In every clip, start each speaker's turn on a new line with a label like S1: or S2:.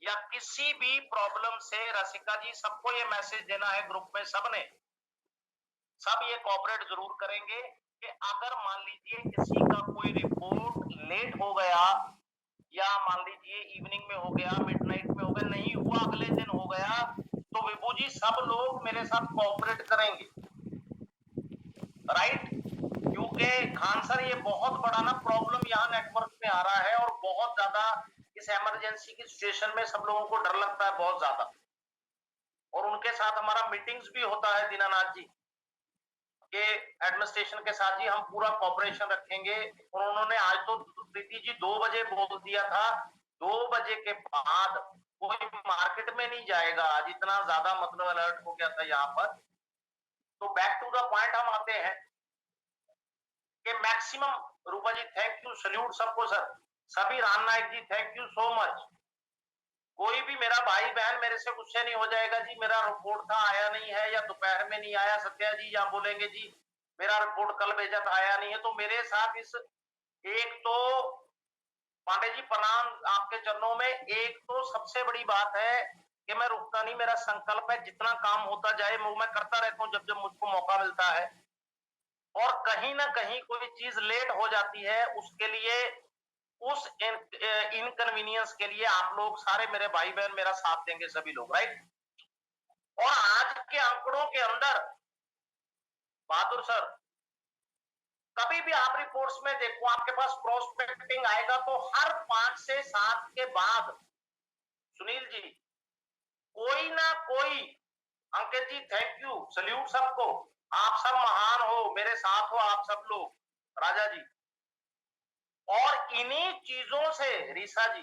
S1: या किसी भी प्रॉब्लम से, रसिका जी सबको ये मैसेज देना है ग्रुप में, सबने, सब ये कोऑपरेट जरूर करेंगे कि अगर मान लीजिए किसी का कोई रिपोर्ट लेट हो गया, या मान लीजिए इवनिंग में हो गया, मिडनाइट में हो गया, नहीं हुआ, अगले दिन हो गया, तो विभू जी सब लोग मेरे साथ कोऑपरेट करेंगे, राइट? क्योंकि खान सर ये बहुत बड़ा ना प्रॉब्लम यहाँ नेटवर्क में आ रहा है, और बहुत ज्यादा इस इमरजेंसी की सिचुएशन में सब लोगों को डर लगता है बहुत ज्यादा, और उनके साथ हमारा मीटिंग्स भी होता है दीनानाथ जी के एडमिनिस्ट्रेशन के साथ, जी हम पूरा कॉपरेशन रखेंगे। और उन्होंने आज तो प्रीति जी 2 बजे बोल दिया था, 2 बजे के बाद कोई मार्केट में नहीं जाएगा, आज इतना ज्यादा मतलब अलर्ट हो गया था यहाँ पर। तो बैक टू द पॉइंट हम आते हैं कि maximum, Rupa ji thank you, salute सबको सर, सभी Ram Nayak ji thank you so much. कोई भी मेरा भाई बहन मेरे से गुस्से नहीं हो जाएगा जी मेरा रिपोर्ट था आया नहीं है, या दोपहर में नहीं आया, सत्या जी या बोलेंगे जी मेरा रिपोर्ट कल भेजा था आया नहीं है, तो मेरे साथ इस, एक तो पांडे जी प्रणाम आपके चरणों में, एक तो सबसे बड़ी बात है कि मैं रुकता नहीं, मेरा संकल्प है जितना काम होता जाए वो मैं करता रहता हूँ जब जब मुझको मौका मिलता है, और कहीं ना कहीं कोई चीज लेट हो जाती है उसके लिए, उस इनकन्वीनियंस के लिए आप लोग सारे मेरे भाई बहन मेरा साथ देंगे, सभी लोग, राइट? और आज के आंकड़ों के अंदर बहादुर सर, कभी भी आप रिपोर्ट्स में देखो आपके पास प्रोस्पेक्टिंग आएगा तो हर 5 से 7 के बाद, सुनील जी, कोई ना कोई, अंकित जी थैंक यू, सल्यूट सबको, आप सब महान हो, मेरे साथ हो आप सब लोग, राजा जी। और इन्हीं चीजों से रीसा जी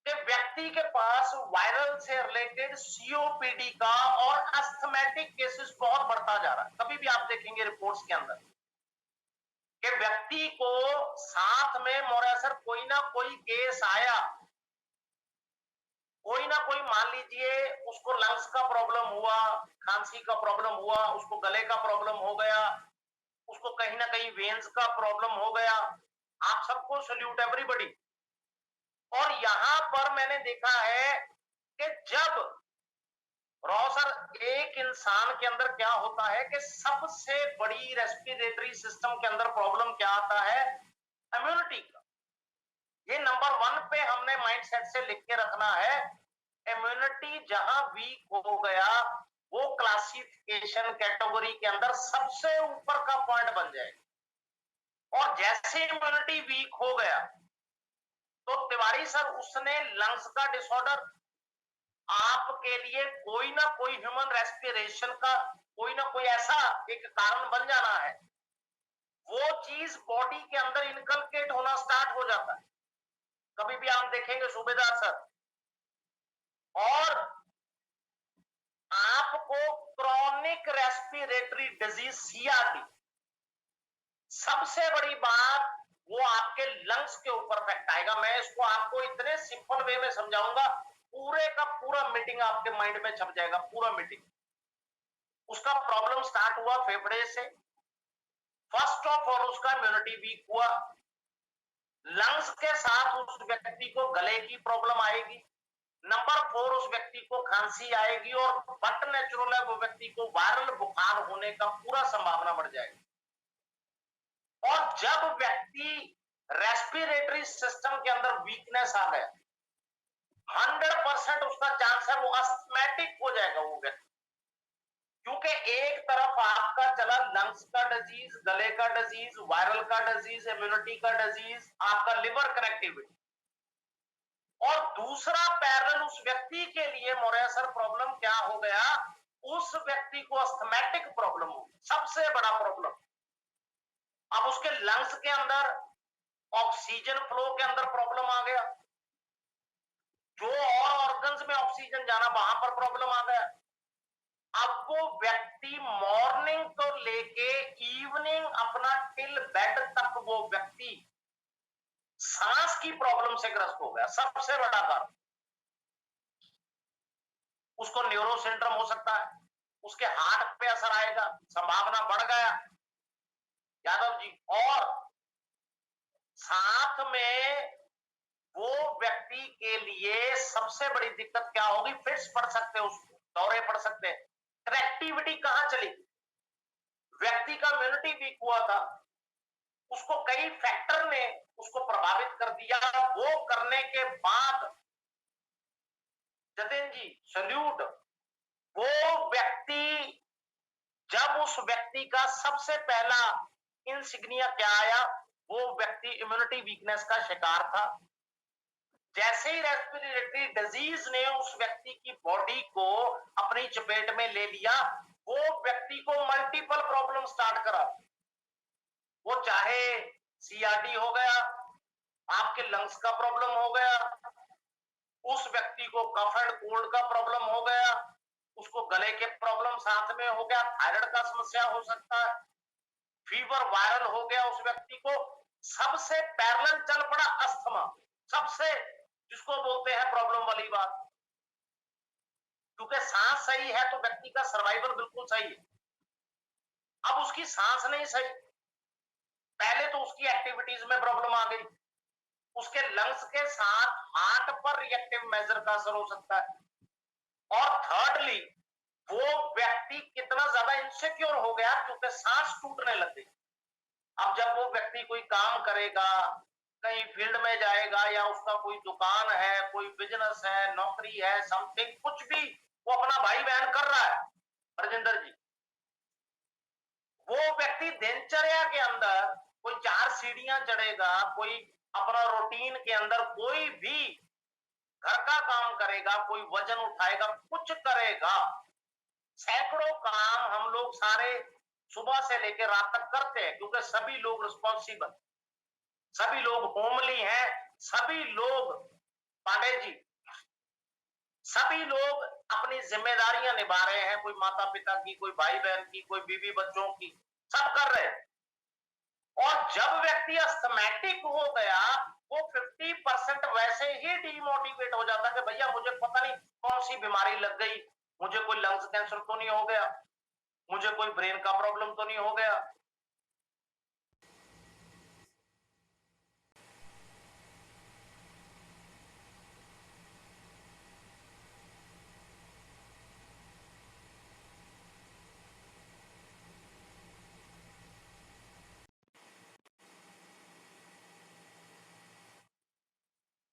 S1: कि व्यक्ति के पास वायरल से रिलेटेड सीओपीडी का और अस्थमेटिक केसेस बहुत बढ़ता जा रहा है। कभी भी आप देखेंगे रिपोर्ट्स के अंदर कि व्यक्ति को साथ में मोरासर कोई ना कोई केस आया, कोई ना कोई, मान लीजिए उसको लंग्स का प्रॉब्लम हुआ, खांसी का प्रॉब्लम हुआ, उसको गले का प्रॉब्लम हो गया, उसको कहीं ना कहीं वेन्स का प्रॉब्लम हो गया, आप सबको सल्यूट एवरीबॉडी। और यहां पर मैंने देखा है कि जब सर एक इंसान के अंदर क्या होता है कि सबसे बड़ी रेस्पिरेटरी सिस्टम के अंदर प्रॉब्लम क्या आता है, इम्यूनिटी का। ये नंबर 1 पे हमने माइंडसेट से लिख के रखना है, इम्यूनिटी जहां वीक हो गया वो क्लासिफिकेशन कैटेगरी के अंदर सबसे ऊपर का पॉइंट बन जाएगा। और जैसे इम्यूनिटी वीक हो गया तो तिवारी सर उसने लंग्स का डिसऑर्डर, आपके लिए कोई ना कोई ह्यूमन रेस्पिरेशन का कोई ना कोई ऐसा एक कारण बन जाना है, वो चीज बॉडी के अंदर इनकलकेट होना स्टार्ट हो जाता है। कभी भी आप देखेंगे सूबेदार सर, और आपको क्रॉनिक रेस्पिरेटरी डिजीज सीआरडी, सबसे बड़ी बात वो आपके लंग्स के ऊपर इफेक्ट आएगा। मैं इसको आपको इतने सिंपल वे में समझाऊंगा, पूरे का पूरा मीटिंग आपके माइंड में छप जाएगा, पूरा मीटिंग। उसका प्रॉब्लम स्टार्ट हुआ फेफड़े से, फर्स्ट ऑफ ऑल उसका इम्यूनिटी वीक हुआ, लंग्स के साथ उस व्यक्ति को गले की प्रॉब्लम आएगी, नंबर 4 उस व्यक्ति को खांसी आएगी, और बट नेचुरल है वो व्यक्ति को वायरल बुखार होने का पूरा संभावना बढ़ जाएगी। और जब व्यक्ति रेस्पिरेटरी सिस्टम के अंदर वीकनेस आ गया, 100% उसका चांस है वो अस्थमैटिक हो जाएगा वो व्यक्ति, क्योंकि एक तरफ आपका चला लंग्स का डिजीज, गले का डिजीज, वायरल का डिजीज, इम्यूनिटी का डिजीज, आपका लिवर कनेक्टिविटी, और दूसरा पैरेलल उस व्यक्ति के लिए मोरेसर प्रॉब्लम क्या हो गया, उस व्यक्ति को अस्थमैटिक प्रॉब्लम हो गई, सबसे बड़ा प्रॉब्लम। अब उसके लंग्स के अंदर ऑक्सीजन फ्लो के अंदर प्रॉब्लम आ गया, जो और ऑर्गन्स में ऑक्सीजन जाना वहां पर प्रॉब्लम आ गया। अब वो व्यक्ति मॉर्निंग तो लेके इवनिंग अपना टिल बेड तक वो व्यक्ति सांस की प्रॉब्लम से ग्रस्त हो गया, सबसे बड़ा कारण। उसको न्यूरो सिंड्रोम हो सकता है, उसके हार्ट पे असर आएगा, संभावना बढ़ गया यादव जी। और साथ में वो व्यक्ति के के लिए सबसे बड़ी दिक्कत क्या होगी? फिट्स पड़ सकते हैं, उसको दौरे पड़ सकते हैं। कनेक्टिविटी कहां चली? व्यक्ति का इम्यूनिटी वीक हुआ था, उसको कई फैक्टर ने उसको प्रभावित कर दिया। वो करने के बाद जतिन जी सल्यूट, वो व्यक्ति, जब उस व्यक्ति का सबसे पहला इंसिग्निया क्या आया, वो व्यक्ति इम्यूनिटी वीकनेस का शिकार था। जैसे ही रेस्पिरेटरी डिजीज ने उस व्यक्ति की बॉडी को अपनी चपेट में ले लिया, वो व्यक्ति को मल्टीपल प्रॉब्लम स्टार्ट करा। वो चाहे सीआरडी हो गया, आपके लंग्स का प्रॉब्लम हो गया, उस व्यक्ति को कफ एंड कोल्ड का प्रॉब्लम हो गया, उसको गले के प्रॉब्लम साथ में हो गया, थायराइड का समस्या हो सकता है, फीवर वायरल हो गया उस व्यक्ति को। सबसे पैरेलल चल पड़ा अस्थमा, सबसे जिसको बोलते हैं प्रॉब्लम वाली बात। क्योंकि सांस सही है तो व्यक्ति का सर्वाइवल बिल्कुल सही है। अब उसकी सांस नहीं सही, पहले तो उसकी एक्टिविटीज में प्रॉब्लम आ गई, उसके लंग्स के साथ हार्ट पर रिएक्टिव मेजर का असर हो सकता है। और थर्डली, वो व्यक्ति कितना ज्यादा इनसिक्योर हो गया क्योंकि सांस टूटने लग गई। अब जब वो व्यक्ति कोई काम करेगा, कहीं फील्ड में जाएगा, या उसका कोई दुकान है, कोई बिजनेस है, नौकरी है, समथिंग कुछ भी वो अपना भाई बहन कर रहा है, राजेंद्र जी, वो व्यक्ति दिनचर्या के अंदर कोई 4 सीढ़ियां चढ़ेगा, कोई अपना रूटीन के अंदर कोई भी घर का काम करेगा, कोई वजन उठाएगा, कुछ करेगा, सैकड़ों काम हम लोग सारे सुबह से लेकर रात तक करते हैं, क्योंकि सभी लोग रिस्पॉन्सिबल, सभी लोग होमली हैं, सभी लोग पांडे जी, सभी लोग अपनी जिम्मेदारियां निभा रहे हैं, कोई माता पिता की, कोई भाई बहन की, कोई बीवी बच्चों की, सब कर रहे हैं। और जब व्यक्ति अस्थमैटिक हो गया, वो 50% वैसे ही डीमोटिवेट हो जाता कि भैया मुझे पता नहीं कौन सी बीमारी लग गई, मुझे कोई लंग्स कैंसर तो नहीं हो गया, मुझे कोई ब्रेन का प्रॉब्लम तो नहीं हो गया।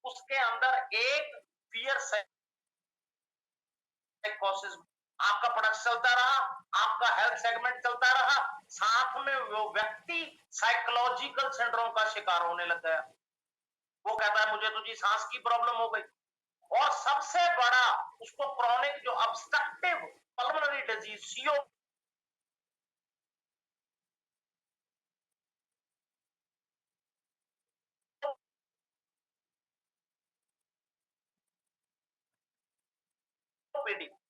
S1: उसके अंदर एक फियर साइकोसिस, आपका प्रोडक्ट चलता रहा, आपका हेल्थ सेगमेंट चलता रहा, साथ में वो व्यक्ति साइकोलॉजिकल सिंड्रोम का शिकार होने लग गया। वो कहता है मुझे तो जी सांस की प्रॉब्लम हो गई, और सबसे बड़ा उसको क्रोनिक जो ऑब्स्ट्रक्टिव पल्मोनरी डिजीज सीओपीडी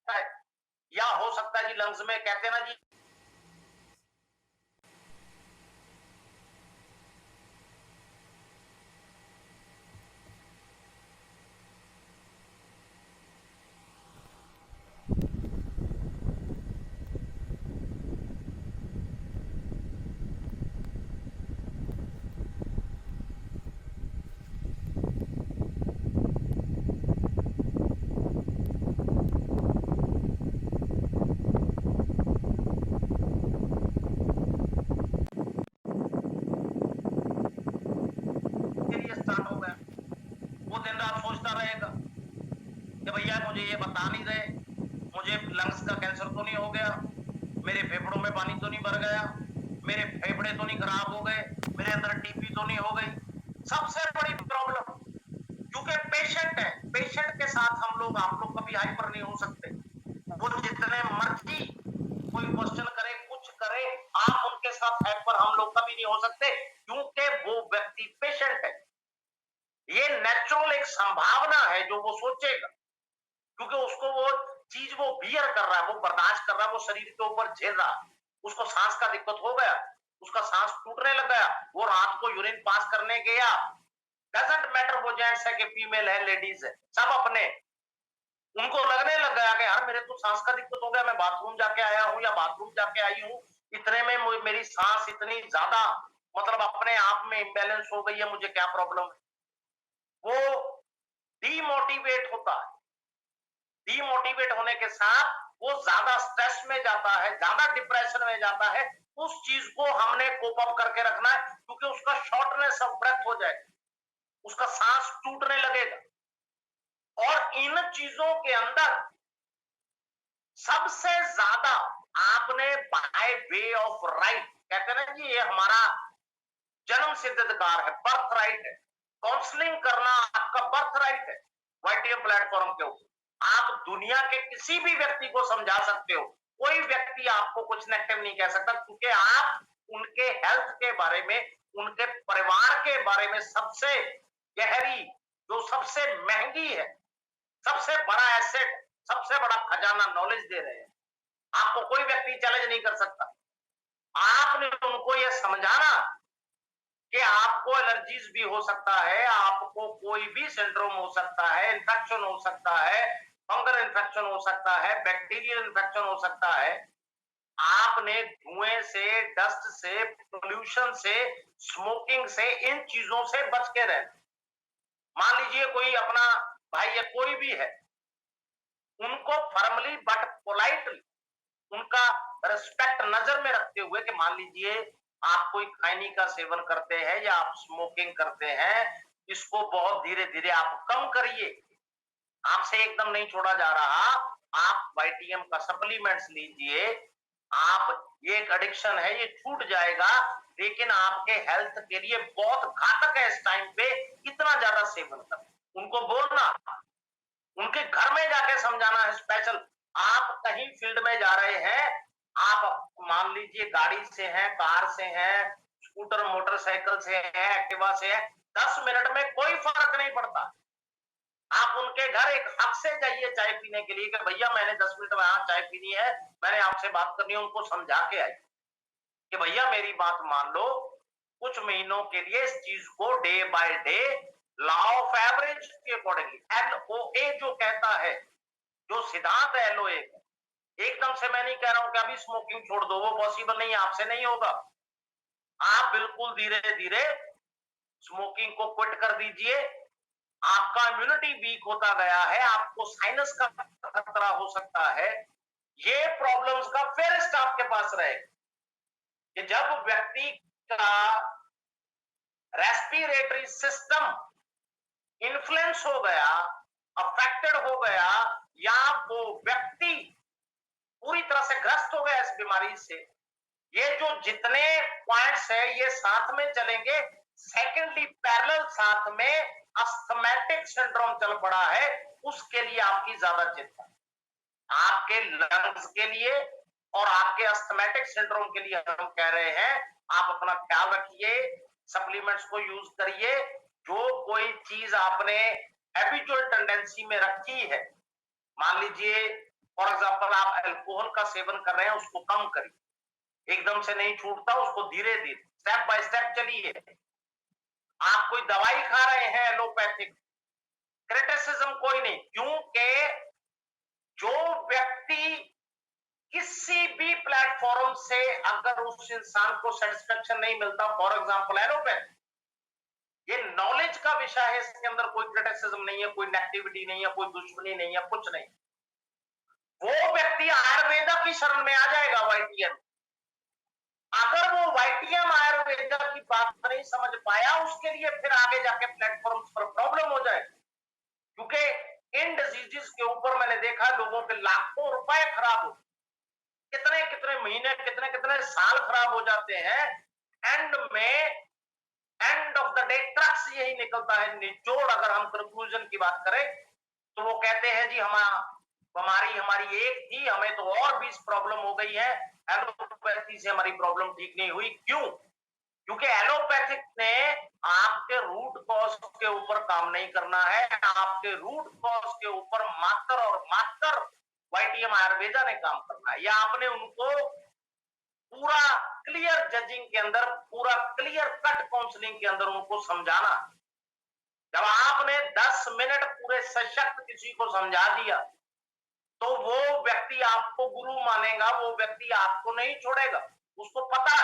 S1: है, या हो सकता है जी लंग्स में, कहते हैं ना जी, स्टार्ट हो गया। वो दिन रात सोचता रहेगा कि भैया मुझे ये बता नहीं रहे, मुझे लंग्स का कैंसर तो नहीं हो गया, मेरे फेफड़ों में पानी तो नहीं भर गया, मेरे फेफड़े तो नहीं खराब हो गए, मेरे अंदर टीबी तो नहीं हो गई। सबसे बड़ी प्रॉब्लम, क्योंकि पेशेंट है, पेशेंट के साथ हम लोग, आप लोग कभी हाइपर नहीं हो सकते। वो जितने मर्जी कोई क्वेश्चन करे, कुछ करे, आप उनके साथ हाइपर हम लोग कभी नहीं हो सकते, क्योंकि वो व्यक्ति पेशेंट है। ये नेचुरल एक संभावना है जो वो सोचेगा, क्योंकि उसको वो चीज वो बियर कर रहा है, वो बर्दाश्त कर रहा है, वो शरीर के ऊपर झेल रहा है। उसको सांस का दिक्कत हो गया, उसका सांस टूटने लग गया, वो रात को यूरिन पास करने गया, डजंट मैटर वो जेंट्स है कि फीमेल है, लेडीज है, सब अपने, उनको लगने लग गया कि यार मेरे तो सांस का दिक्कत हो गया, मैं बाथरूम जाके आया हूँ या बाथरूम जाके आई हूँ, इतने में मेरी सांस इतनी ज्यादा मतलब अपने आप में इम्बैलेंस हो गई है, मुझे क्या प्रॉब्लम है। वो डीमोटिवेट होता है। डीमोटिवेट होने के साथ वो ज्यादा स्ट्रेस में जाता है, ज्यादा डिप्रेशन में जाता है। उस चीज को हमने कोप अप करके रखना है, क्योंकि उसका शॉर्टनेस ऑफ ब्रेथ हो जाएगा, उसका सांस टूटने लगेगा। और इन चीजों के अंदर सबसे ज्यादा आपने बाय वे ऑफ राइट, कहते हैं ना जी, ये हमारा जन्म सिद्ध अधिकार है, बर्थ राइट है। काउंसलिंग करना आपका बर्थ राइट है। वाईटीएम प्लेटफॉर्म के ऊपर आप दुनिया के किसी भी व्यक्ति को समझा सकते हो, कोई व्यक्ति आपको कुछ नेगेटिव नहीं कह सकता, क्योंकि आप उनके हेल्थ के बारे में, उनके परिवार के बारे में सबसे गहरी, जो सबसे महंगी है, सबसे बड़ा एसेट, सबसे बड़ा खजाना नॉलेज दे रहे हैं। आपको कोई व्यक्ति चैलेंज नहीं कर सकता। आपने उनको यह समझाना कि आपको एलर्जीज भी हो सकता है, आपको कोई भी सिंड्रोम हो सकता है, इन्फेक्शन हो सकता है, फंगल इन्फेक्शन हो सकता है, बैक्टीरियल इन्फेक्शन हो सकता है। आपने धुएं से, डस्ट से, पोल्यूशन से, स्मोकिंग से, इन चीजों से बच के रहना। मान लीजिए कोई अपना भाई या कोई भी है, उनको फर्मली बट पोलाइटली उनका रिस्पेक्ट नजर में रखते हुए कि मान लीजिए आप कोई खैनी का सेवन करते हैं या आप स्मोकिंग करते हैं, इसको बहुत धीरे धीरे आप कम करिए, आपसे एकदम नहीं छोड़ा जा रहा। आप वाईटीएम का सप्लीमेंट्स लीजिए, आप, ये एक एडिक्शन है, ये छूट जाएगा, लेकिन आपके हेल्थ के लिए बहुत घातक है। इस टाइम पे इतना ज्यादा सेवन कर, उनको बोलना, उनके घर में जाके समझाना है। स्पेशल आप कहीं फील्ड में जा रहे हैं, आप मान लीजिए गाड़ी से हैं, कार से हैं, स्कूटर मोटरसाइकिल से हैं, एक्टिवा से हैं, 10 मिनट में कोई फर्क नहीं पड़ता। आप उनके घर एक हक से जाइए चाय पीने के लिए कि भैया मैंने 10 मिनट में यहाँ चाय पीनी है, मैंने आपसे बात करनी है, उनको समझा के आइए कि भैया मेरी बात मान लो, कुछ महीनों के लिए इस चीज को day by day law of average के अकॉर्डिंगली, एलओए जो कहता है, जो सिद्धांत है एलओए, एकदम से मैं नहीं कह रहा हूं कि अभी स्मोकिंग छोड़ दो, वो पॉसिबल नहीं है, आपसे नहीं होगा। आप बिल्कुल धीरे धीरे स्मोकिंग को क्विट कर दीजिए। आपका इम्यूनिटी वीक होता गया है, आपको साइनस का खतरा हो सकता है, ये प्रॉब्लम्स का फेरिस्ट आपके पास रहेगा कि जब व्यक्ति का रेस्पिरेटरी सिस्टम इन्फ्लुएंस हो गया, अफेक्टेड हो गया, या वो व्यक्ति पूरी तरह से ग्रस्त हो गया इस बीमारी से, ये जो जितने पॉइंट्स है ये साथ में चलेंगे। सेकेंडली पैरेलल साथ में अस्थमैटिक सिंड्रोम चल पड़ा है, उसके लिए आपकी ज्यादा चिंता, आपके लंग्स के लिए और आपके अस्थमैटिक सिंड्रोम के लिए हम कह रहे हैं आप अपना ख्याल रखिए, सप्लीमेंट्स को यूज करिए। जो कोई चीज आपने हैबिचुअल टेंडेंसी में रखी है, मान लीजिए फॉर एग्जांपल आप अल्कोहल का सेवन कर रहे हैं, उसको कम करिए, एकदम से नहीं छूटता, उसको धीरे धीरे स्टेप बाय स्टेप चलिए। आप कोई दवाई खा रहे हैं एलोपैथिक, क्रिटिसिज्म कोई नहीं, क्योंकि जो व्यक्ति किसी भी प्लेटफॉर्म से अगर उस इंसान को सेटिस्फेक्शन नहीं मिलता, फॉर एग्जांपल एलोपैथी, ये नॉलेज का विषय है, इसके अंदर कोई क्रिटिसिज्म नहीं है, कोई नेगेटिविटी नहीं है, कोई दुश्मनी नहीं है, कुछ नहीं। वो व्यक्ति आयुर्वेदा की शरण में आ जाएगा वाईटीएम। अगर वो वाईटीएम आयुर्वेदा की बात नहीं समझ पाया, उसके लिए फिर आगे जाके प्लेटफॉर्म्स पर प्रॉब्लम हो जाए, क्योंकि इन डिजीजेस के ऊपर मैंने देखा लोगों के लाखों रुपए खराब हो, कितने कितने महीने, कितने कितने साल खराब हो जाते हैं। एंड में, end of the day crux यही निकलता है, निचोड़ अगर हम कंक्लूजन की बात करें तो वो कहते हैं जी हमारी हमारी एक थी, हमें तो और 20 प्रॉब्लम हो गई है, एलोपैथी से हमारी प्रॉब्लम ठीक नहीं हुई। क्यों? क्योंकि एलोपैथिक ने आपके रूट कॉज के ऊपर काम नहीं करना है, आपके रूट कॉज के ऊपर मात्र और मात्र वाईटीएम आयुर्वेदा ने काम करना है, या आपने उनको पूरा क्लियर जजिंग के अंदर, पूरा क्लियर कट काउंसलिंग के अंदर उनको समझाना। जब आपने 10 मिनट पूरे सशक्त किसी को समझा दिया, तो वो व्यक्ति आपको गुरु मानेगा, वो व्यक्ति आपको नहीं छोड़ेगा। उसको पता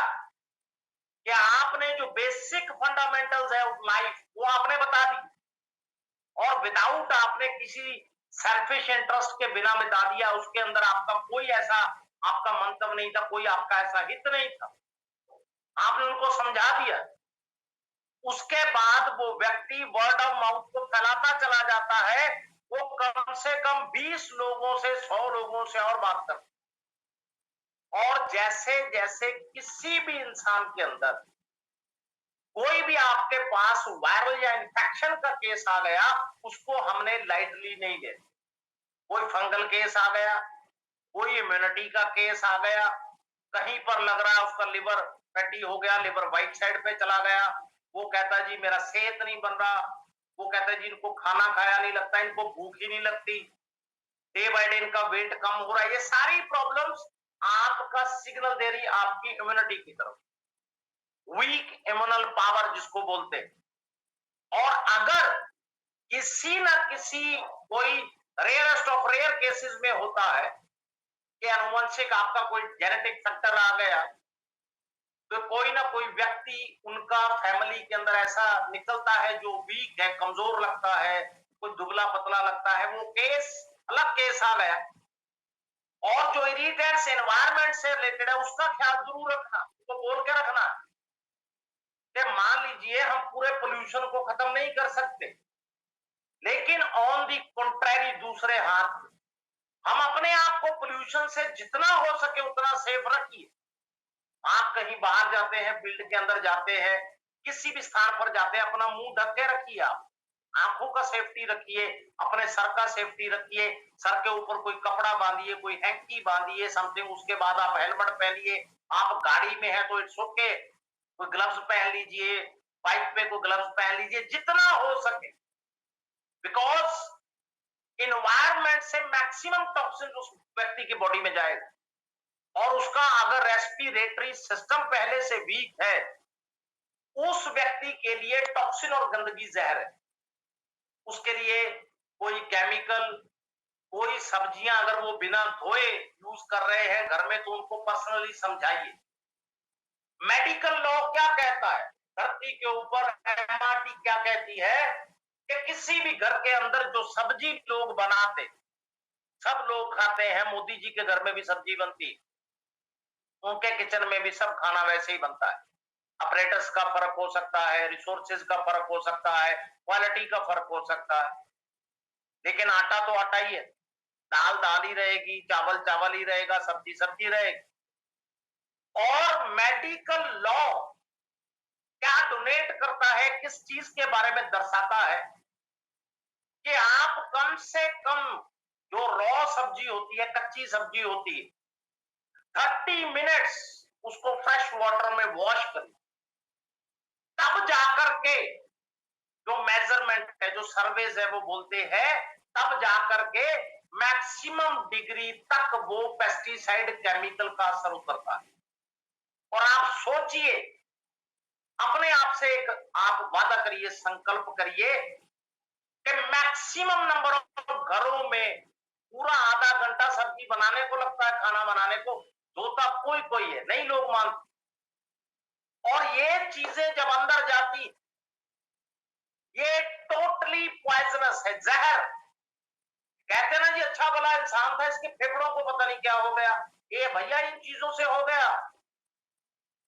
S1: कि आपने जो बेसिक फंडामेंटल्स है लाइफ, वो आपने बता दी, और विदाउट आपने किसी सेल्फिश इंटरेस्ट के बिना मिटा दिया, उसके अंदर आपका कोई ऐसा आपका मंतव्य नहीं था, कोई आपका ऐसा हित नहीं था, आपने उनको समझा दिया। उसके बाद वो व्यक्ति वर्ड ऑफ माउथ को फैलाता चला जाता है, वो कम से कम 20 लोगों से 100 लोगों से और बात करता है। और जैसे जैसे किसी भी इंसान के अंदर कोई भी आपके पास वायरल या इन्फेक्शन का केस आ गया, उसको हमने लाइटली नहीं लिया। कोई फंगल केस आ गया, कोई इम्यूनिटी का केस आ गया, कहीं पर लग रहा है उसका लिवर फैटी हो गया, लिवर वाइट साइड पे चला गया, वो कहता जी मेरा सेहत नहीं बन रहा, वो कहता है जी इनको खाना खाया नहीं लगता, इनको भूख ही नहीं लगती, डे बाय डे इनका वेट कम हो रहा है। ये सारी प्रॉब्लम्स आपका सिग्नल दे रही आपकी इम्यूनिटी की तरफ, वीक इम्यूनल पावर जिसको बोलते हैं। और अगर किसी ना किसी कोई रेयरेस्ट ऑफ रेयर केसेस में होता है कि अनुवंशिक आपका कोई जेनेटिक फैक्टर आ गया, तो कोई ना कोई व्यक्ति उनका फैमिली के अंदर ऐसा निकलता है जो वीक है, कमजोर लगता है, कोई दुबला पतला लगता है, वो केस अलग केस आ गया। और जो इरिटेंट्स एनवायरमेंट से रिलेटेड है उसका ख्याल जरूर रखना, तो बोल के रखना कि मान लीजिए हम पूरे पोल्यूशन को खत्म नहीं कर सकते, लेकिन ऑन दी कॉन्ट्रैरी दूसरे हाथ हम अपने आप को पोल्यूशन से जितना हो सके उतना सेफ रखिए। आप कहीं बाहर जाते हैं, फील्ड के अंदर जाते हैं, किसी भी स्थान पर जाते हैं, अपना मुंह ढक के रखिए। आप आंखों का सेफ्टी रखिए, अपने सर का सेफ्टी रखिए, सर के ऊपर कोई कपड़ा बांधिए, कोई हैंकी बांधिए समथिंग, उसके बाद आप हेलमेट पहनिए। आप गाड़ी में है तो इट्स ओके, कोई ग्लव्स पहन लीजिए, बाइक पे कोई ग्लव्स पहन लीजिए जितना हो सके, बिकॉज इन्वायरमेंट से मैक्सिमम टॉक्सिन उस व्यक्ति की बॉडी में जाएगा। और उसका अगर रेस्पिरेटरी सिस्टम पहले से वीक है, उस व्यक्ति के लिए टॉक्सिन और गंदगी जहर है। उसके लिए कोई केमिकल, कोई सब्जियां अगर वो बिना धोए यूज कर रहे हैं घर में, तो उनको पर्सनली समझाइए। मेडिकल लॉ क्या कहता है, धरती के ऊपर एमआरटी क्या कहती है कि किसी भी घर के अंदर जो सब्जी लोग बनाते, सब लोग खाते हैं, मोदी जी के घर में भी सब्जी बनती है, उनके किचन में भी सब खाना वैसे ही बनता है। ऑपरेटर्स का फर्क हो सकता है, रिसोर्सेज का फर्क हो सकता है, क्वालिटी का फर्क हो सकता है, लेकिन आटा तो आटा ही है, दाल दाल ही रहेगी, चावल चावल ही रहेगा, सब्जी सब्जी रहेगी। और मेडिकल लॉ क्या डोनेट करता है, किस चीज के बारे में दर्शाता है कि आप कम से कम जो रॉ सब्जी होती है, कच्ची सब्जी होती है, 30 मिनट्स उसको फ्रेश वाटर में वॉश करें, तब जाकर के जो मेजरमेंट है, जो सर्वेज है वो बोलते हैं, तब जाकर के मैक्सिमम डिग्री तक वो पेस्टिसाइड केमिकल का असर उतरता है। और आप सोचिए, अपने आप से एक आप वादा करिए, संकल्प करिए कि मैक्सिमम नंबर ऑफ घरों में पूरा आधा घंटा सब्जी बनाने को लगता है, खाना बनाने को, धोता कोई कोई है, नहीं लोग मानते। और ये चीजें जब अंदर जाती, ये टोटली पॉइजनस है, जहर। कहते ना जी अच्छा भला इंसान था, इसके फेफड़ों को पता नहीं क्या हो गया, ये भैया इन चीजों से हो गया।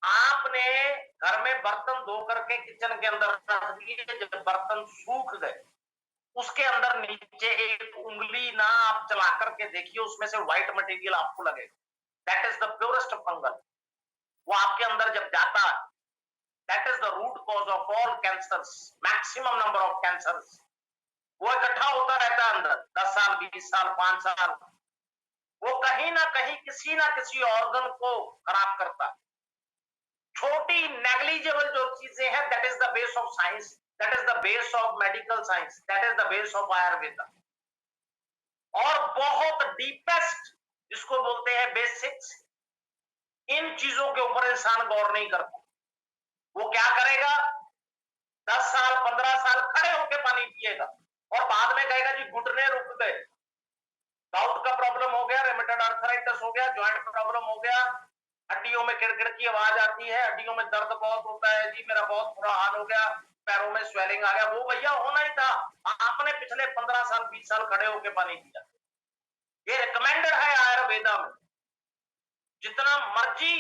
S1: आपने घर में बर्तन धो करके किचन के अंदर रख दिए, जब बर्तन सूख गए, उसके अंदर नीचे एक उंगली ना आप चला करके देखिए, उसमें से व्हाइट मटेरियल आपको लगेगा। That is the purest fungal. वो आपके अंदर जब जाता है, that is the root cause of all cancers, maximum number of cancers. वो इकट्ठा होता रहता है अंदर 10 साल, 20 साल, 5 साल, वो कहीं ना कहीं किसी ना किसी ऑर्गन को खराब करता है। छोटी नेग्लिजिबल जो चीजें हैं, that is the base of science, that is the base of medical science, that is the base of Ayurveda. और बहुत डीपेस्ट जिसको बोलते हैं बेसिक्स, इन चीजों के ऊपर इंसान गौर नहीं करता। वो क्या करेगा, 10 साल 15 साल खड़े होकर पानी पिएगा और बाद में कहेगा जी घुटने रुक गए, गाउट का प्रॉब्लम हो गया, रेमेटॉइड आर्थराइटिस हो गया, जॉइंट प्रॉब्लम हो गया, हड्डियों में किड़किड़ की आवाज आती है, हड्डियों में दर्द बहुत होता है जी, मेरा बहुत बुरा हाल हो गया, पैरों में स्वेलिंग आ गया, वो भैया होना ही था। आपने पिछले 15 साल 20 साल खड़े होके पानी पिया। ये रिकमेंडेड है आयुर्वेदा में। जितना मर्जी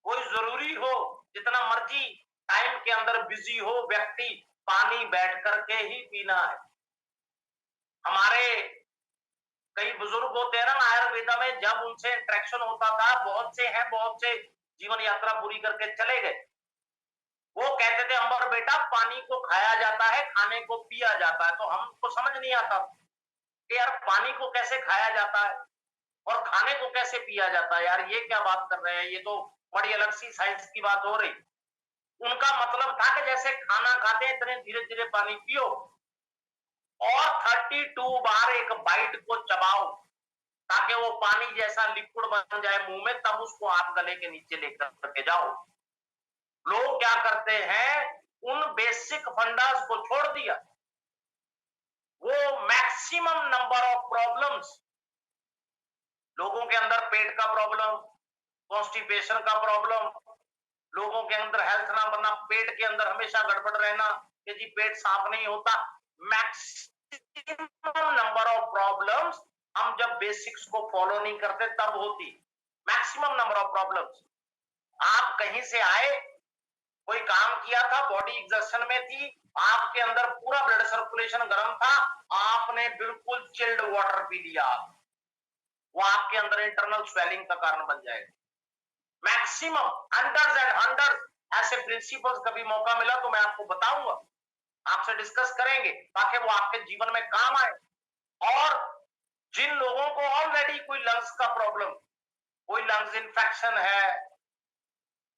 S1: कोई जरूरी हो, जितना मर्जी टाइम के अंदर बिजी हो व्यक्ति, पानी बैठ करके ही पीना है। हमारे कई बुजुर्ग होते हैं ना आयुर्वेदा में, जब उनसे इंटरेक्शन होता था, बहुत से हैं, बहुत से जीवन यात्रा पूरी करके चले गए, वो कहते थे अंबर बेटा पानी को खाया जाता है, खाने को पिया जाता है। तो हमको समझ नहीं आता कि यार पानी को कैसे खाया जाता है और खाने को कैसे पिया जाता है, यार ये क्या बात कर रहे हैं, ये तो बड़ी अलग सी साइंस की बात हो रही। उनका मतलब था कि जैसे खाना खाते हैं इतने धीरे धीरे पानी पियो और 32 बार एक बाइट को चबाओ ताकि वो पानी जैसा लिक्विड बन जाए मुंह में, तब उसको आप गले के नीचे लेकर के जाओ। लोग क्या करते हैं, उन बेसिक फंडास को छोड़ दिया। वो मैक्सिमम नंबर ऑफ प्रॉब्लम्स लोगों के अंदर, पेट का प्रॉब्लम, कॉन्स्टिपेशन का प्रॉब्लम, लोगों के अंदर हेल्थ ना बनना, पेट के अंदर हमेशा गड़बड़ रहना कि जी पेट साफ नहीं होता। मैक्सिमम नंबर ऑफ प्रॉब्लम्स हम जब बेसिक्स को फॉलो नहीं करते तब होती। Maximum number of problems. आप कहीं से आए, कोई काम किया था, बॉडी एग्जर्शन में थी, आपके अंदर पूरा ब्लड सर्कुलेशन गर्म था, आपने बिल्कुल चिल्ड वाटर पी लिया, वो आपके अंदर इंटरनल स्वेलिंग का कारण बन जाएगा। मैक्सिमम हंड्रेड्स एंड हंड्रेड्स ऐसे प्रिंसिपल्स, कभी मौका मिला तो मैं आपको बताऊंगा, आपसे डिस्कस करेंगे ताकि वो आपके जीवन में काम आए। और जिन लोगों को ऑलरेडी कोई लंग्स का प्रॉब्लम, कोई लंग्स इन्फेक्शन है,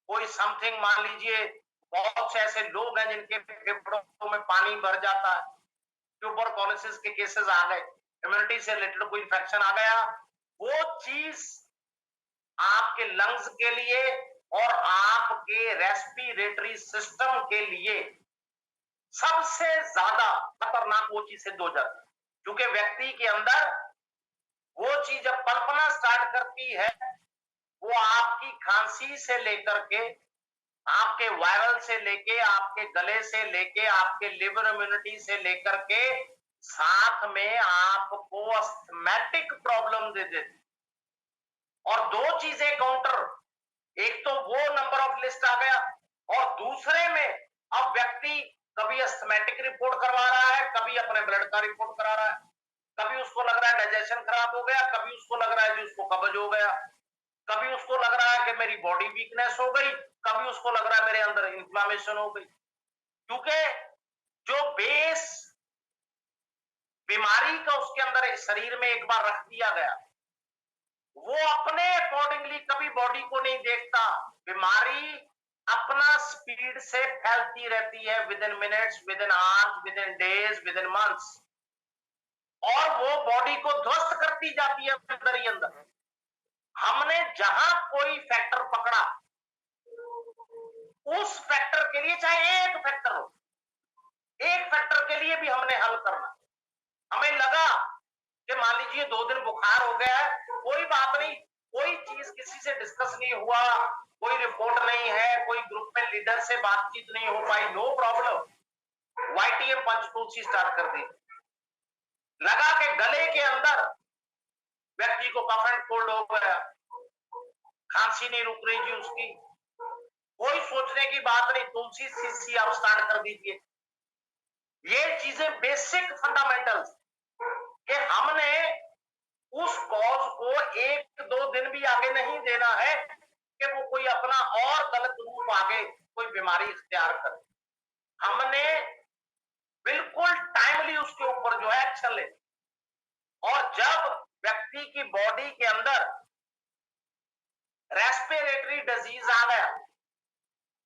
S1: कोई समथिंग, मान लीजिए बहुत से ऐसे लोग हैं जिनके फेफड़ों में पानी भर जाता है, ट्यूबरकुलोसिस के केसेस आ गए, इम्यूनिटी से रिलेटेड कोई इन्फेक्शन आ गया, वो चीज आपके लंग्स के लिए और आपके रेस्पिरेटरी सिस्टम के लिए सबसे ज्यादा खतरनाक वो चीज सिद्ध हो जाती है। क्योंकि व्यक्ति के अंदर वो चीज जब पनपना स्टार्ट करती है, वो आपकी खांसी से लेकर के, आपके वायरल से लेके, आपके गले से लेके, आपके लिवर इम्यूनिटी से लेकर के, साथ में आपको अस्थमैटिक प्रॉब्लम दे देती। और दो चीजें काउंटर, एक तो वो नंबर ऑफ लिस्ट आ गया, और दूसरे में अब व्यक्ति कभी अस्थमैटिक रिपोर्ट करवा रहा है, कभी अपने ब्लड का रिपोर्ट करा रहा है, कभी उसको लग रहा है डाइजेशन खराब हो गया, कभी उसको लग रहा है कि उसको कब्ज हो गया, कभी उसको लग रहा है कि मेरी बॉडी वीकनेस हो गई, कभी उसको लग रहा है मेरे अंदर इन्फ्लामेशन हो गई। क्योंकि जो बेस बीमारी का उसके अंदर शरीर में एक बार रख दिया गया, वो अपने अकॉर्डिंगली कभी बॉडी को नहीं देखता। बीमारी अपना स्पीड से फैलती रहती है, with in minutes, with in hours, with in days, with in months, और वो बॉडी को ध्वस्त करती जाती है अंदर ही अंदर। हमने जहां कोई फैक्टर पकड़ा, उस फैक्टर के लिए, चाहे एक फैक्टर हो, एक फैक्टर के लिए भी हमने हल करना। हमें लगा कि मान लीजिए 2 दिन बुखार हो गया है, कोई बात नहीं, कोई चीज किसी से डिस्कस नहीं हुआ, कोई रिपोर्ट नहीं है, कोई ग्रुप में लीडर से बातचीत नहीं हो पाई, नो प्रॉब्लम, वाईटीएम पंचतुलसी स्टार्ट कर दी। लगा के गले के अंदर व्यक्ति को कफ एंड कोल्ड हो गया, खांसी नहीं रुक रही जी उसकी, कोई सोचने की बात नहीं, तुलसी सीसी आप स्टार्ट कर दीजिए। ये चीजें बेसिक फंडामेंटल्स कि हमने उस कॉज को 1-2 दिन भी आगे नहीं देना है कि वो कोई अपना और गलत रूप आगे कोई बीमारी इख्तियार करे। हमने बिल्कुल टाइमली उसके ऊपर जो है एक्शन ले। और जब व्यक्ति की बॉडी के अंदर रेस्पिरेटरी डिजीज आ गया,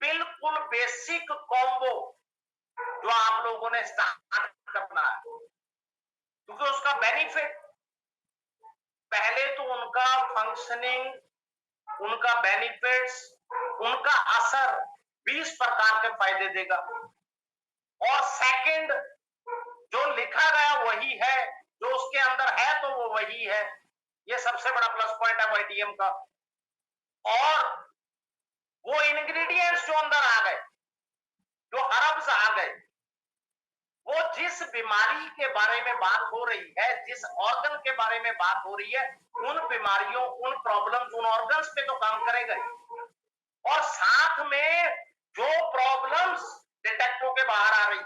S1: बिल्कुल बेसिक कॉम्बो जो आप लोगों ने स्टार्ट करना है, क्योंकि उसका बेनिफिट, पहले तो उनका फंक्शनिंग, उनका बेनिफिट्स, उनका असर 20 प्रकार के फायदे देगा। और सेकंड, जो लिखा गया वही है, जो उसके अंदर है तो वो वही है। ये सबसे बड़ा प्लस पॉइंट है वाईटीएम का। और वो इंग्रेडिएंट्स जो अंदर आ गए, जो अरब्स आ गए, वो जिस बीमारी के बारे में बात हो रही है, जिस ऑर्गन के बारे में बात हो रही है, उन बीमारियों, उन प्रॉब्लम्स, उन ऑर्गन्स पे तो काम करेगा ही। और साथ में जो प्रॉब्लम्स डिटेक्ट होके बाहर आ रही है,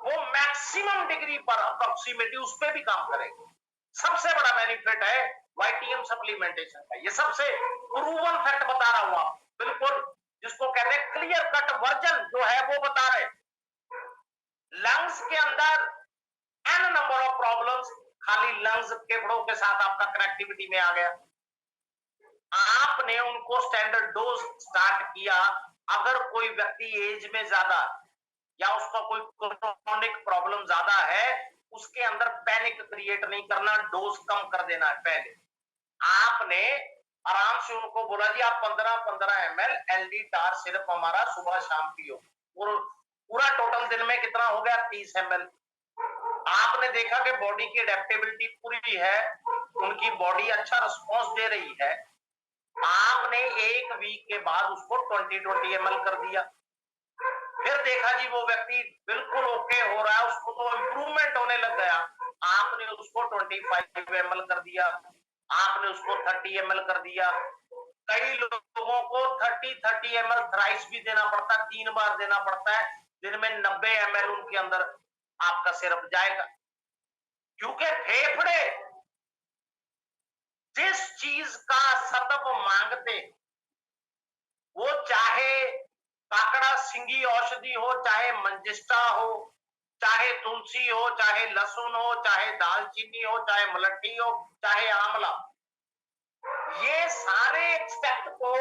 S1: वो मैक्सिमम डिग्री पर अप्रोक्सीमेटली उस पर भी काम करेगा। सबसे बड़ा बेनिफिट है वाइटियम सप्लीमेंटेशन का। ये सबसे प्रूवन फैक्ट बता रहा हूं आप, बिल्कुल जिसको कहते हैं क्लियर कट वर्जन जो है वो बता रहे। लंग्स के अंदर एन नंबर ऑफ प्रॉब्लम्स खाली लंग्स फेफड़ों के साथ आपका कनेक्टिविटी में आ गया। आपने उनको स्टैंडर्ड डोज स्टार्ट किया। अगर कोई व्यक्ति एज में ज्यादा या उसका कोई क्रोनिक प्रॉब्लम ज्यादा है, उसके अंदर पैनिक क्रिएट नहीं करना, डोज कम कर देना है। पहले आपने आराम से उनको बोला जी आप 15-15 ml एलडी टार सिर्फ हमारा सुबह शाम पियो, और पूरा टोटल दिन में कितना हो गया 30 ml। आपने देखा कि बॉडी की एडेप्टेबिलिटी पूरी है, उनकी बॉडी अच्छा रिस्पॉन्स दे रही है। आपने एक वीक के बाद उसको 20-20 ml कर दिया। फिर देखा जी वो व्यक्ति बिल्कुल ओके हो रहा है, उसको तो इंप्रूवमेंट होने लग गया। आपने उसको 25 ml कर दिया, आपने उसको 30 ml कर दिया। कई लोगों को 30 ml थ्राइस भी देना पड़ता है, 3 बार देना पड़ता है। दिन में 90 ml उनके अंदर आपका सिरप जाएगा, क्योंकि फेफड़े जिस चीज का सतत मांगते, वो चाहे काकड़ा सिंगी औषधि हो, चाहे मंजिष्ठा हो, चाहे तुलसी हो, चाहे लहसुन हो, चाहे दालचीनी हो, चाहे मलट्ठी हो, चाहे आंवला, ये सारे एक्सट्रैक्ट को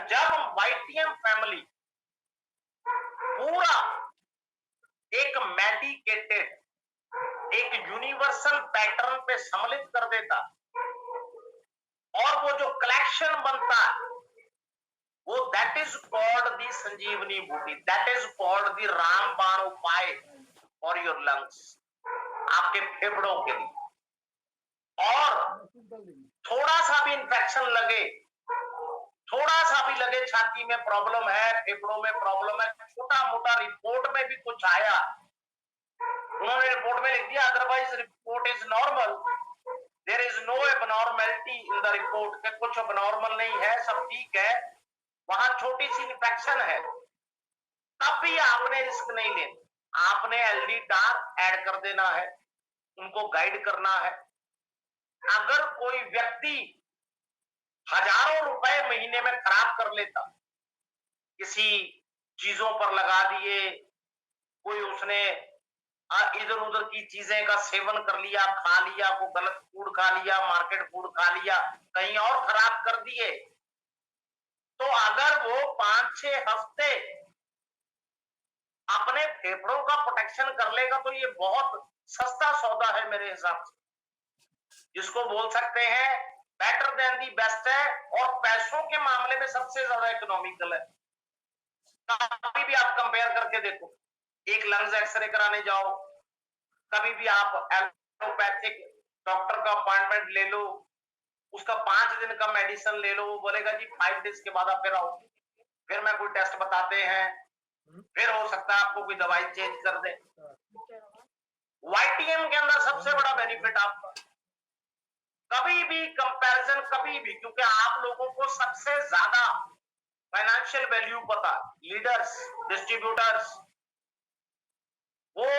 S1: जब वाइटियम फैमिली पूरा एक मेडिकेटेड, एक यूनिवर्सल पैटर्न पे सम्मिलित कर देता, और वो जो कलेक्शन बनता है, वो दैट इज कॉल्ड दी संजीवनी बूटी, दैट इज कॉल्ड दी रामबाण उपाय फॉर योर लंग्स, आपके फेफड़ों के लिए। और थोड़ा सा भी इंफेक्शन लगे, थोड़ा सा भी लगे छाती में प्रॉब्लम है, फेफड़ों में प्रॉब्लम है, छोटा मोटा रिपोर्ट में भी कुछ आया, उन्होंने रिपोर्ट में लिख दिया otherwise report is normal, there is no abnormality in the report, के कुछ एबनॉर्मल नहीं है, सब ठीक है, वहां छोटी सी इंफेक्शन है, तब भी आपने रिस्क नहीं लेना। आपने एलडी टार ऐड कर देना है, उनको गाइड करना है। अगर कोई व्यक्ति हजारों रुपए महीने में खराब कर लेता, किसी चीजों पर लगा दिए, कोई उसने इधर उधर की चीजें का सेवन कर लिया, खा लिया, कोई गलत फूड खा लिया, मार्केट फूड खा लिया, कहीं और खराब कर दिए, तो अगर वो 5-6 हफ्ते अपने फेफड़ों का प्रोटेक्शन कर लेगा, तो ये बहुत सस्ता सौदा है मेरे हिसाब से, जिसको बोल सकते हैं बेटर देन दी बेस्ट है, और पैसों के मामले में सबसे ज्यादा इकोनॉमिकल है। कभी भी आप कंपेयर करके देखो, एक लंग्स एक्सरे कराने जाओ, कभी भी आप एलोपैथिक डॉक्टर का अपॉइंटमेंट ले लो, उसका 5 दिन का मेडिसिन ले लो, वो बोलेगा जी 5 डेज के बाद आप फिर आओ, फिर मैं कोई टेस्ट बताते हैं, फिर हो सकता है आपको कोई दवाई चेंज कर दे। वाईटीएम के अंदर सबसे बड़ा बेनिफिट आपका, कभी भी कंपैरिजन, कभी भी, क्योंकि आप लोगों को सबसे ज्यादा फाइनेंशियल वैल्यू पता, लीडर्स, डिस्ट्रीब्यूटर्स, वो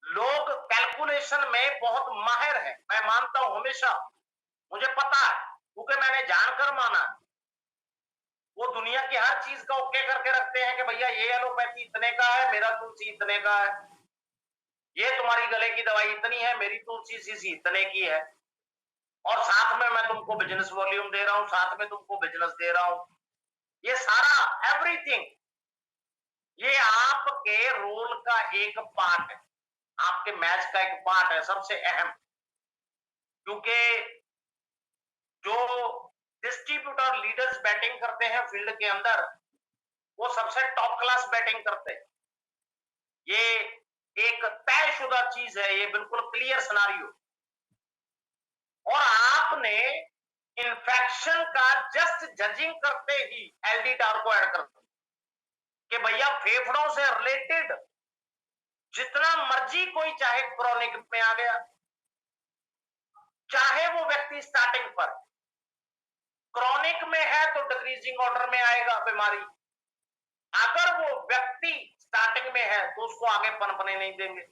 S1: लोग कैलकुलेशन में बहुत माहिर है, मैं मानता हूं हमेशा, मुझे पता है, क्योंकि मैंने जानकर माना। वो दुनिया की हर चीज का ओके करके रखते हैं कि भैया ये एलोपैथी इतने का है, मेरा तुलसी इतने का है, ये तुम्हारी गले की दवाई इतनी है, मेरी तुलसी शीशी इतने की है, और साथ में मैं तुमको बिजनेस वॉल्यूम दे रहा हूं, साथ में तुमको बिजनेस दे रहा हूं, ये सारा एवरीथिंग, ये आपके रोल का एक पार्ट है, आपके मैच का एक पार्ट है, सबसे अहम। क्योंकि जो डिस्ट्रीब्यूटर लीडर्स बैटिंग करते हैं फील्ड के अंदर, वो सबसे टॉप क्लास बैटिंग करते हैं, ये एक तयशुदा चीज है, ये बिल्कुल क्लियर सिनारियो। और आपने इन्फेक्शन का जस्ट जजिंग करते ही एलडी टार को ऐड कर दिया, कि भैया फेफड़ों से रिलेटेड जितना मर्जी कोई चाहे क्रॉनिक में आ गया, चाहे वो व्यक्ति स्टार्टिंग पर क्रॉनिक में है तो डिक्रीजिंग ऑर्डर में आएगा बीमारी। अगर वो व्यक्ति स्टार्टिंग में है तो उसको आगे पनपने नहीं देंगे।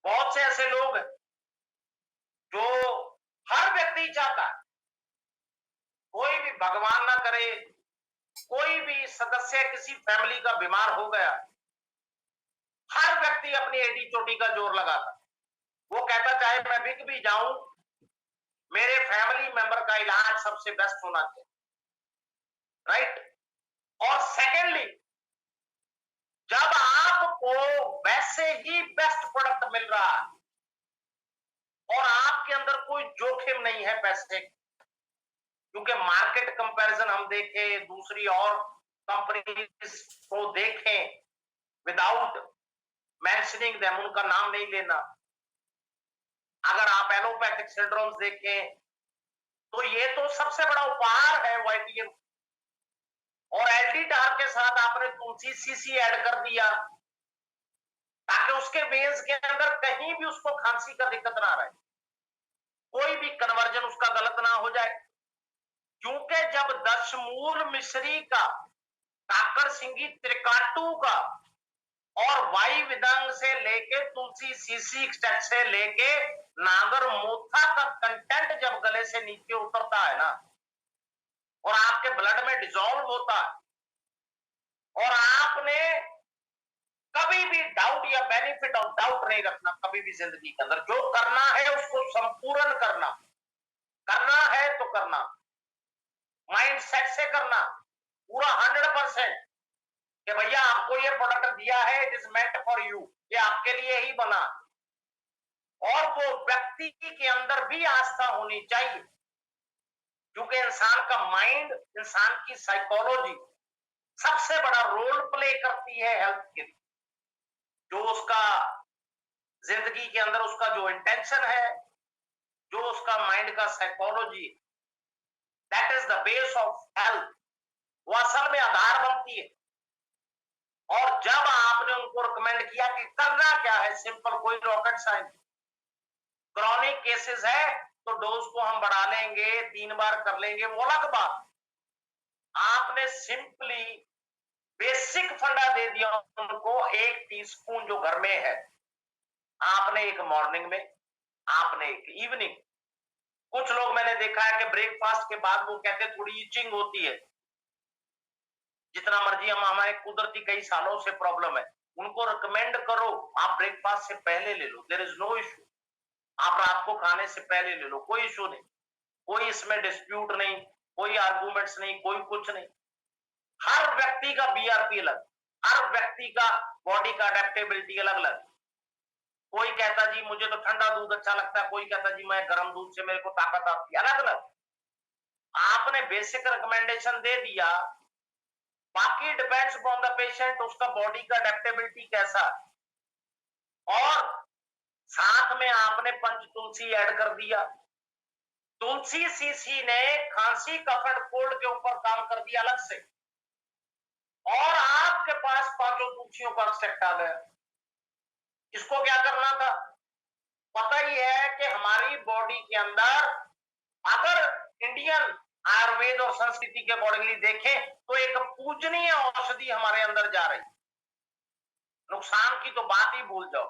S1: बहुत से ऐसे लोग हैं जो हर व्यक्ति चाहता है, कोई भी भगवान ना करे, कोई भी सदस्य किसी फैमिली का बीमार हो गया, हर व्यक्ति अपनी एडी चोटी का जोर लगाता। वो कहता चाहे मैं बिक भी जाऊं, मेरे फैमिली मेंबर का इलाज सबसे बेस्ट होना चाहिए, राइट। और सेकेंडली, जब आपको वैसे ही बेस्ट प्रोडक्ट मिल रहा है और आपके अंदर कोई जोखिम नहीं है पैसे, क्योंकि मार्केट कंपैरिजन हम देखें, दूसरी और कंपनीज को देखें, विदाउट मेंशनिंग देम, उनका नाम नहीं लेना, अगर आप एलोपैथिक सिंड्रोम्स देखें तो ये तो सबसे बड़ा उपहार है वाईटीएम। और एल्डिटार के साथ आपने तुलसी सीसी ऐड कर दिया ताकि उसके वेन्स के अंदर कहीं भी उसको खांसी का दिक्कत ना रहे, कोई भी कन्वर्जन उसका गलत ना हो जाए। क्योंकि जब दशमूल मिश्री का, काकर सिंगी त्रिकाटू का और वाई विदंग से लेके तुलसी सीसी एक्सट्रैक्ट से लेके नागर मोथा का कंटेंट जब गले से नीचे उतरता है ना और आपके ब्लड में डिसॉल्व होता है, और आपने कभी भी डाउट या बेनिफिट ऑफ डाउट नहीं रखना कभी भी जिंदगी के अंदर, जो करना है उसको संपूर्ण करना, करना है तो करना, माइंड सेट से करना पूरा 100%, कि भैया आपको ये प्रोडक्ट दिया है, it is meant for you, ये आपके लिए ही बना। और वो व्यक्ति के अंदर भी आस्था होनी चाहिए, क्योंकि इंसान का माइंड, इंसान की साइकोलॉजी सबसे बड़ा रोल प्ले करती है हेल्थ के लिए। जो उसका जिंदगी के अंदर उसका जो इंटेंशन है, जो उसका माइंड का psychology, that is the base of health, वो असल में आधार बनती है। और जब आपने उनको रिकमेंड किया कि करना क्या है, सिंपल, कोई रॉकेट साइंस, क्रॉनिक केसेस है तो डोज को हम बढ़ा लेंगे, 3 बार कर लेंगे, वो अलग बात। आपने सिंपली बेसिक फंडा दे दिया उनको, 1 टीस्पून जो घर में है, आपने एक मॉर्निंग में, आपने एक इवनिंग। कुछ लोग मैंने देखा है कि ब्रेकफास्ट के बाद वो कहते थोड़ी इचिंग होती है, जितना मर्जी हम, हमारे कुदरती कई सालों से प्रॉब्लम है, उनको रिकमेंड करो आप ब्रेकफास्ट से पहले ले लो, देयर इज नो इशू। आप रात को खाने से पहले ले लो, कोई इशू नहीं, कोई इसमें डिस्प्यूट नहीं, कोई आर्गूमेंट्स नहीं, कोई कुछ नहीं। हर व्यक्ति का बीआरपी अलग, हर व्यक्ति का बॉडी का अडेप्टेबिलिटी अलग अलग। कोई कहता जी मुझे तो ठंडा दूध अच्छा लगता है, कोई कहता जी मैं गर्म दूध से मेरे को ताकत आती है, अलग अलग। आपने बेसिक रिकमेंडेशन दे दिया, बाकी डिपेंड्स अपॉन द पेशेंट, उसका बॉडी का अडेप्टेबिलिटी कैसा। और साथ में आपने पंच तुलसी ऐड कर दिया। तुलसी सीसी ने खांसी कफ एंड कोल्ड के ऊपर काम कर दिया अलग से, और आपके पास 5 तुलसियों का सेट आ गया। इसको क्या करना था, पता ही है कि हमारी बॉडी के अंदर अगर इंडियन आयुर्वेद और संस्कृति के अकॉर्डिंगली देखें तो एक पूजनीय औषधि हमारे अंदर जा रही, नुकसान की तो बात ही भूल जाओ,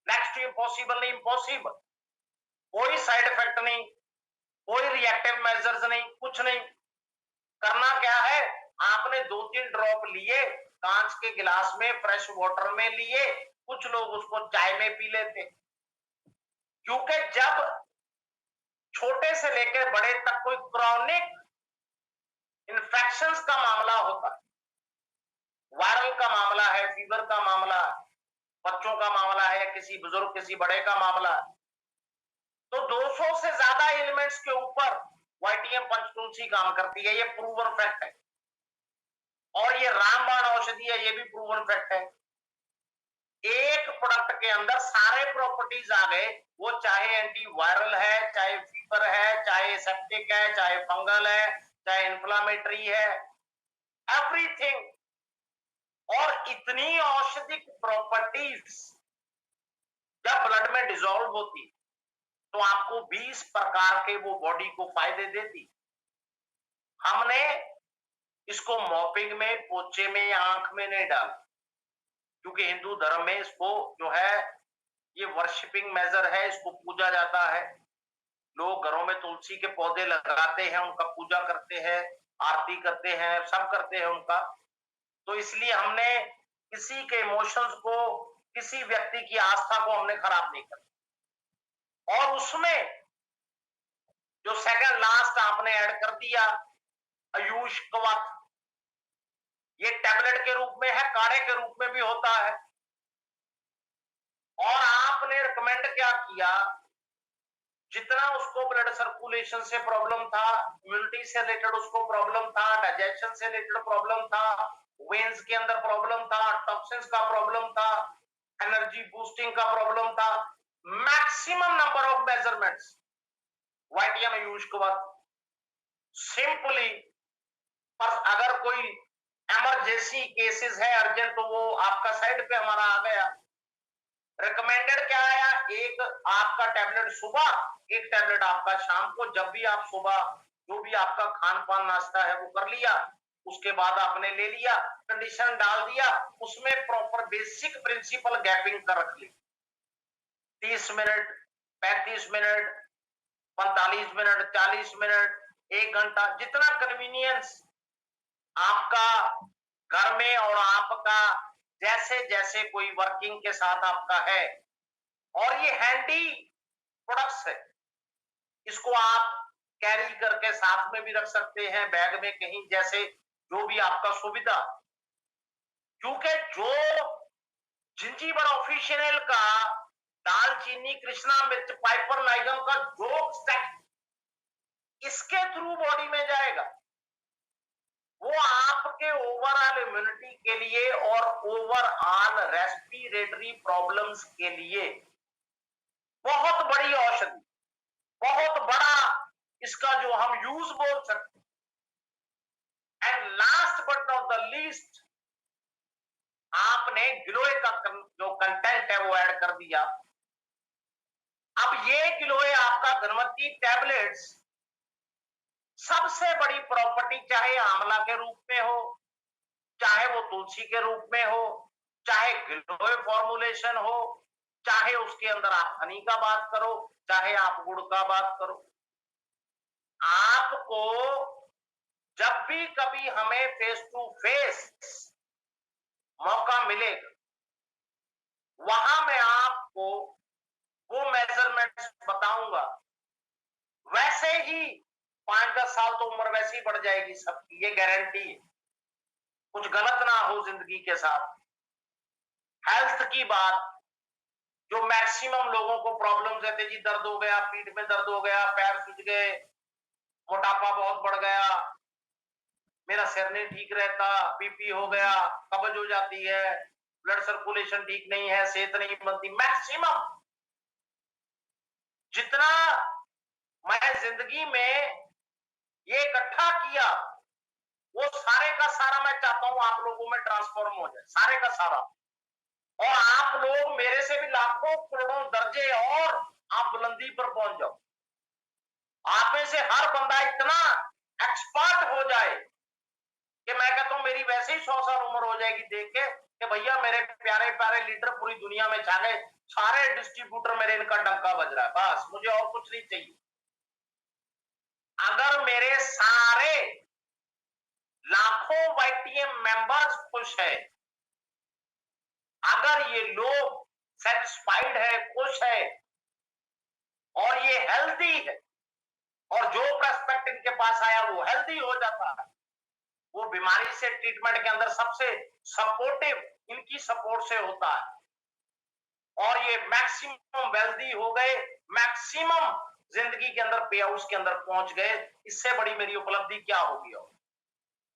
S1: नेक्स्ट टू इम्पॉसिबल नहीं, इम्पॉसिबल, कोई साइड इफेक्ट नहीं, कोई रिएक्टिव मेजर्स नहीं, कुछ नहीं। करना क्या है, आपने 2-3 ड्रॉप लिए, कांच के गिलास में फ्रेश वाटर में लिए, कुछ लोग उसको चाय में पी लेते, क्योंकि जब छोटे से लेकर बड़े तक कोई क्रॉनिक इन्फेक्शंस का मामला होता है, वायरल का मामला है, फीवर का मामला है, बच्चों का मामला है, किसी बुजुर्ग किसी बड़े का मामला है, तो 200 से ज्यादा एलिमेंट्स के ऊपर वाईटीएम पंचतुलसी काम करती है, ये प्रूवन फैक्ट है। और ये रामबाण औषधि है, ये भी प्रूवन फैक्ट है। एक प्रोडक्ट के अंदर सारे प्रॉपर्टीज आ गए, वो चाहे एंटी वायरल है, चाहे फीवर है, चाहे सेप्टिक है, चाहे फंगल है, चाहे इंफ्लामेटरी है, एवरीथिंग और इतनी औषधिक प्रॉपर्टीज जब ब्लड में डिसॉल्व होती तो आपको 20 प्रकार के वो बॉडी को फायदे देती। हमने इसको मॉपिंग में, पोचे में या आंख में नहीं डाला, क्योंकि हिंदू धर्म में इसको जो है ये वर्शिपिंग मेजर है, इसको पूजा जाता है। लोग घरों में तुलसी के पौधे लगाते हैं, उनका पूजा करते हैं, आरती करते हैं, सब करते हैं उनका। तो इसलिए हमने किसी के इमोशंस को, किसी व्यक्ति की आस्था को हमने खराब नहीं करा। और उसमें जो सेकंड लास्ट आपने ऐड कर दिया आयुष कवच, ये टैबलेट के रूप में है, काढ़े के रूप में भी होता है। और आपने रिकमेंड क्या किया, जितना उसको ब्लड सर्कुलेशन से प्रॉब्लम था, इम्यूनिटी से रिलेटेड उसको प्रॉब्लम था, डाइजेशन से रिलेटेड प्रॉब्लम था, वेन्स के अंदर प्रॉब्लम था, टॉक्सिन्स का प्रॉब्लम था, एनर्जी बूस्टिंग का प्रॉब्लम था, मैक्सिमम नंबर ऑफ मेजरमेंट्स वाइटियन यूज के बाद सिंपली। पर अगर कोई इमरजेंसी केसेस है अर्जेंट, तो वो आपका साइड पे हमारा आ गया। रिकमेंडेड क्या आया, एक आपका टैबलेट सुबह, एक टैबलेट आपका शाम को। जब भी आप सुबह जो भी आपका खान पान नाश्ता है वो कर लिया, उसके बाद आपने ले लिया, कंडीशन डाल दिया, उसमें प्रॉपर बेसिक प्रिंसिपल गैपिंग कर रख ली। 30 मिनट, 35 मिनट, 45 मिनट, 40 मिनट, 1 घंटा, जितना कन्वीनियंस आपका घर में और आपका जैसे जैसे कोई वर्किंग के साथ आपका है। और ये हैंडी प्रोडक्ट्स है, इसको आप कैरी करके साथ में भी रख सकते हैं, बैग में कहीं, जैसे जो भी आपका सुविधा। क्योंकि जो जिंजीबर ऑफिशियल का दालचीनी, कृष्णा मिर्च, पाइपर नाइगम का जो स्टेप इसके थ्रू बॉडी में जाएगा, वो आपके ओवरऑल इम्यूनिटी के लिए और ओवरऑल रेस्पिरेटरी प्रॉब्लम्स के लिए बहुत बड़ी औषधि, बहुत बड़ा इसका जो हम यूज बोल सकते हैं। And last but not the least, आपने गिलोय का जो कंटेंट है वो ऐड कर दिया। अब ये गिलोय आपका घनवंती टैबलेट्स, सबसे बड़ी प्रॉपर्टी चाहे आंवला के रूप में हो, चाहे वो तुलसी के रूप में हो, चाहे गिलोय फॉर्मुलेशन हो, चाहे उसके अंदर आप हनी का बात करो, चाहे आप गुड़ का बात करो, आपको जब भी कभी हमें फेस टू फेस मौका मिलेगा, वहां मैं आपको वो मेजरमेंट्स बताऊंगा। वैसे ही 5-10 साल तो उम्र वैसे ही बढ़ जाएगी सबकी, ये गारंटी है। कुछ गलत ना हो जिंदगी के साथ। हेल्थ की बात, जो मैक्सिमम लोगों को प्रॉब्लम रहते, जी दर्द हो गया, पीठ में दर्द हो गया, पैर सूज गए, मोटापा बहुत बढ़ गया, मेरा सिर नहीं ठीक रहता, बीपी हो गया, कब्ज हो जाती है, ब्लड सर्कुलेशन ठीक नहीं है, सेहत नहीं बनती, मैक्सिमम जितना मैं जिंदगी में ये इकट्ठा किया, वो सारे का सारा मैं चाहता हूं आप लोगों में ट्रांसफॉर्म हो जाए, सारे का सारा। और आप लोग मेरे से भी लाखों करोड़ों दर्जे और आप बुलंदी पर पहुंच जाओ। आप में से हर बंदा इतना एक्सपर्ट हो जाए कि मैं कहता हूं मेरी वैसे ही 100 साल उम्र हो जाएगी देख के कि भैया मेरे प्यारे प्यारे लीडर पूरी दुनिया में छा गए, सारे डिस्ट्रीब्यूटर मेरे इनका डंका बज रहा है, बस मुझे और कुछ नहीं चाहिए। अगर मेरे सारे लाखों वाईटीएम मेंबर्स खुश है, अगर ये लोग सेटिस्फाइड है, खुश है, और ये हेल्दी है, और जो प्रोस्पेक्ट इनके पास आया वो हेल्दी हो जाता है, वो बीमारी से ट्रीटमेंट के अंदर सबसे सपोर्टिव इनकी सपोर्ट से होता है, और ये मैक्सिमम वेल्दी हो गए, मैक्सिमम जिंदगी के अंदर पे हाउस के अंदर पहुंच गए। इससे बड़ी मेरी उपलब्धि क्या होगी? और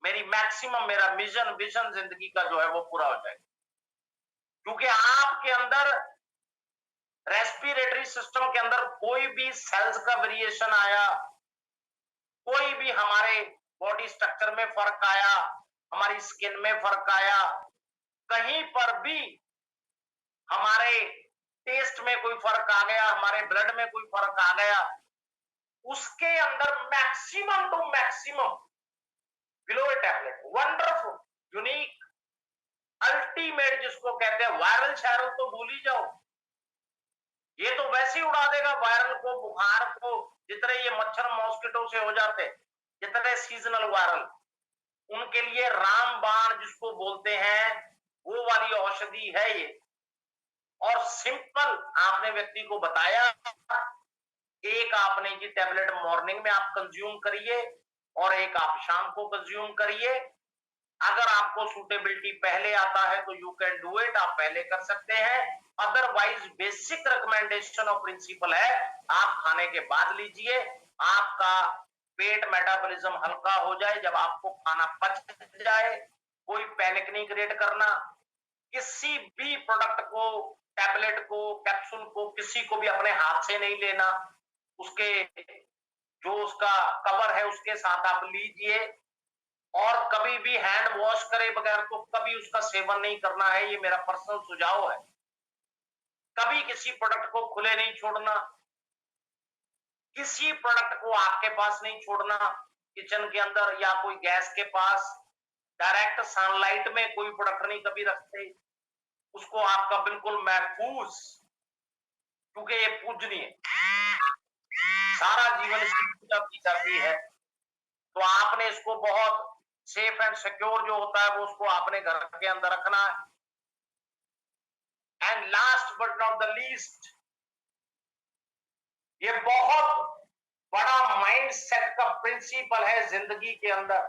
S1: मेरी मैक्सिमम, मेरा विजन जिंदगी का जो है वो पूरा हो जाएगा। क्योंकि आपके अंदर रेस्पिरेटरी सिस्टम के अंदर कोई भी सेल्स का वेरिएशन आया, कोई भी हमारे बॉडी स्ट्रक्चर में फर्क आया, हमारी स्किन में फर्क आया, कहीं पर भी हमारे टेस्ट में कोई फर्क आ गया, हमारे ब्लड में कोई फर्क आ गया, उसके अंदर maximum to maximum below a tablet wonderful unique ultimate जिसको कहते हैं वायरल शैरल तो भूल ही जाओ, ये तो वैसे ही उड़ा देगा वायरल को, बुखार को, जितने ये मच्छर मॉस्किटो से हो जाते, जितने सीजनल वायरल, उनके लिए रामबाण जिसको बोलते हैं वो वाली औषधि है ये। और सिंपल आपने व्यक्ति को बताया, एक आपने ये टैबलेट मॉर्निंग में आप कंज्यूम करिए और एक आप शाम को कंज्यूम करिए। अगर आपको सूटेबिलिटी पहले आता है तो यू कैन डू इट, आप पहले कर सकते हैं। अदरवाइज बेसिक रिकमेंडेशन और प्रिंसिपल है आप खाने के बाद लीजिए। आपका पेट मेटाबॉलिज्म हल्का हो जाए, जब आपको खाना पच जाए, कोई पैनिक नहीं क्रिएट करना, किसी भी प्रोडक्ट को, टैबलेट को, कैप्सूल को, किसी को भी अपने हाथ से नहीं लेना, उसके जो उसका कवर है उसके साथ आप लीजिए। और कभी भी हैंड वॉश करे बगैर तो कभी उसका सेवन नहीं करना है, ये मेरा पर्सनल सुझाव है। कभी किसी प्रोडक्ट को खुले नहीं छोड़ना, किसी प्रोडक्ट को आपके पास नहीं छोड़ना, किचन के अंदर या कोई गैस के पास, डायरेक्ट सनलाइट में कोई प्रोडक्ट नहीं कभी रखते, उसको आपका बिल्कुल महफूज, क्योंकि ये पूजनीय, सारा जीवन इसकी पूजा की जाती है, तो आपने इसको बहुत सेफ एंड सिक्योर जो होता है वो उसको आपने घर के अंदर रखना है। And last but not the least, ये बहुत बड़ा माइंड सेट का प्रिंसिपल है जिंदगी के अंदर।